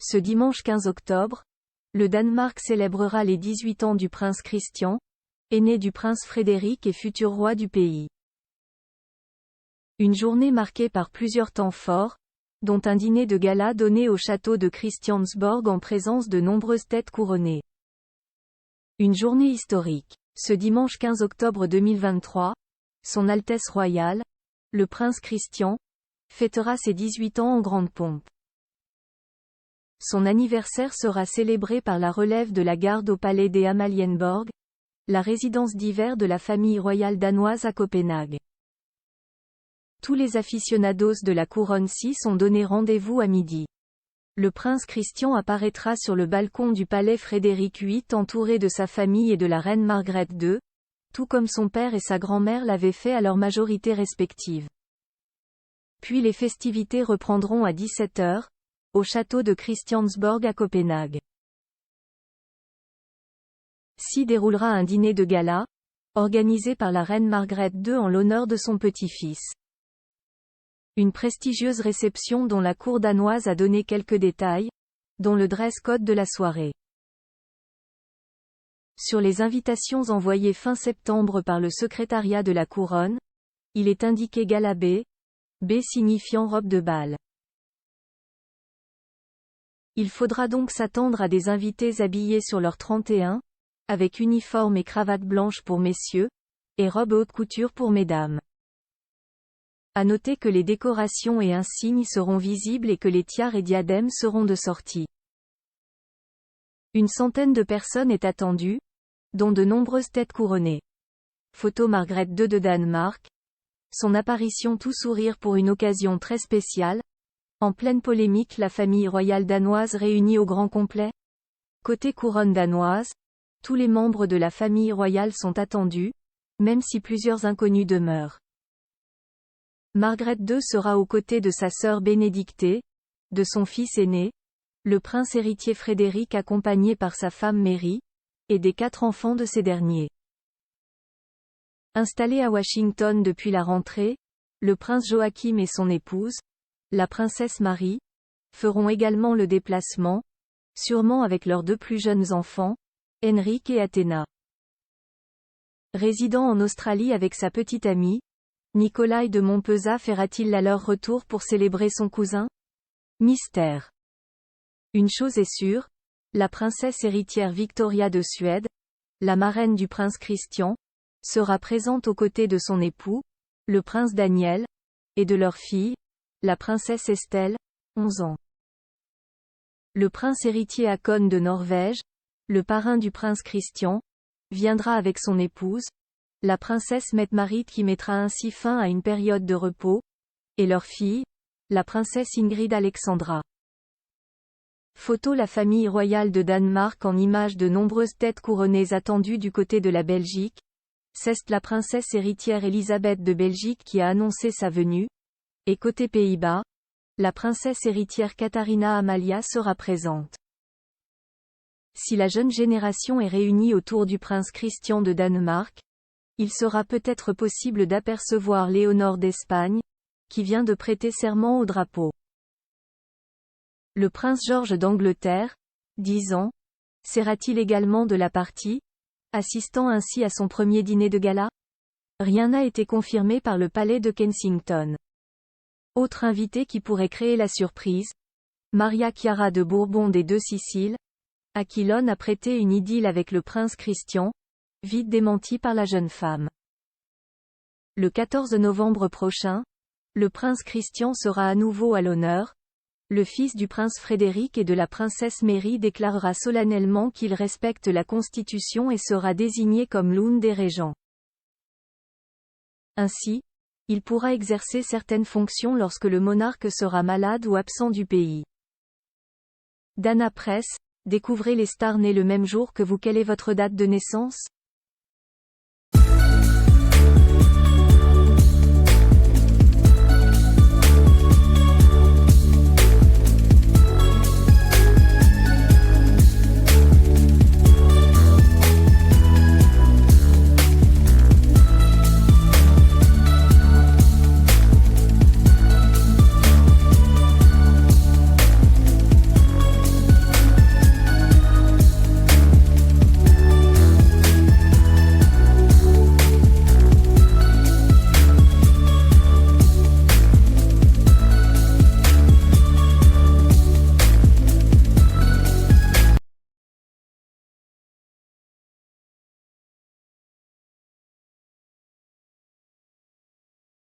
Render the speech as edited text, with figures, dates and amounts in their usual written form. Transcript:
Ce dimanche 15 octobre, le Danemark célébrera les 18 ans du prince Christian, aîné du prince Frédéric et futur roi du pays. Une journée marquée par plusieurs temps forts, dont un dîner de gala donné au château de Christiansborg en présence de nombreuses têtes couronnées. Une journée historique. Ce dimanche 15 octobre 2023, Son Altesse royale, le prince Christian, fêtera ses 18 ans en grande pompe. Son anniversaire sera célébré par la relève de la garde au palais des Amalienborg, la résidence d'hiver de la famille royale danoise à Copenhague. Tous les aficionados de la couronne-ci sont donnés rendez-vous à midi. Le prince Christian apparaîtra sur le balcon du palais Frédéric VIII entouré de sa famille et de la reine Margrethe II, tout comme son père et sa grand-mère l'avaient fait à leur majorité respective. Puis les festivités reprendront à 17h, au château de Christiansborg à Copenhague. S'y déroulera un dîner de gala, organisé par la reine Margrethe II en l'honneur de son petit-fils. Une prestigieuse réception dont la cour danoise a donné quelques détails, dont le dress code de la soirée. Sur les invitations envoyées fin septembre par le secrétariat de la couronne, il est indiqué gala B, B signifiant robe de bal. Il faudra donc s'attendre à des invités habillés sur leur 31, avec uniforme et cravate blanche pour messieurs, et robe haute couture pour mesdames. À noter que les décorations et insignes seront visibles et que les tiares et diadèmes seront de sortie. Une centaine de personnes est attendue, dont de nombreuses têtes couronnées. Photo Margrethe II de Danemark. Son apparition tout sourire pour une occasion très spéciale. En pleine polémique, la famille royale danoise réunie au grand complet. Côté couronne danoise, tous les membres de la famille royale sont attendus, même si plusieurs inconnus demeurent. Margrethe II sera aux côtés de sa sœur Bénédictée, de son fils aîné, le prince héritier Frédéric accompagné par sa femme Mary, et des 4 enfants de ces derniers. Installé à Washington depuis la rentrée, le prince Joachim et son épouse, la princesse Marie, feront également le déplacement, sûrement avec leurs 2 plus jeunes enfants, Henrik et Athéna. Résidant en Australie avec sa petite amie, Nikolai de Montpezat fera-t-il à leur retour pour célébrer son cousin? Mystère. Une chose est sûre, la princesse héritière Victoria de Suède, la marraine du prince Christian, sera présente aux côtés de son époux, le prince Daniel, et de leur fille, la princesse Estelle, 11 ans. Le prince héritier Håkon de Norvège, le parrain du prince Christian, viendra avec son épouse, la princesse Mette-Marit qui mettra ainsi fin à une période de repos, et leur fille, la princesse Ingrid Alexandra. Photo La famille royale de Danemark en images de nombreuses têtes couronnées attendues du côté de la Belgique. C'est la princesse héritière Elisabeth de Belgique qui a annoncé sa venue. Et côté Pays-Bas, la princesse héritière Katharina Amalia sera présente. Si la jeune génération est réunie autour du prince Christian de Danemark, il sera peut-être possible d'apercevoir Léonore d'Espagne, qui vient de prêter serment au drapeau. Le prince George d'Angleterre, 10 ans, sera-t-il également de la partie, assistant ainsi à son premier dîner de gala? Rien n'a été confirmé par le palais de Kensington. Autre invité qui pourrait créer la surprise, Maria Chiara de Bourbon des 2 Siciles, à qui l'on a prêté une idylle avec le prince Christian, vite démenti par la jeune femme. Le 14 novembre prochain, le prince Christian sera à nouveau à l'honneur. Le fils du prince Frédéric et de la princesse Mary déclarera solennellement qu'il respecte la Constitution et sera désigné comme l'un des régents. Ainsi, il pourra exercer certaines fonctions lorsque le monarque sera malade ou absent du pays. Dana Press, découvrez les stars nées le même jour que vous. Quelle est votre date de naissance?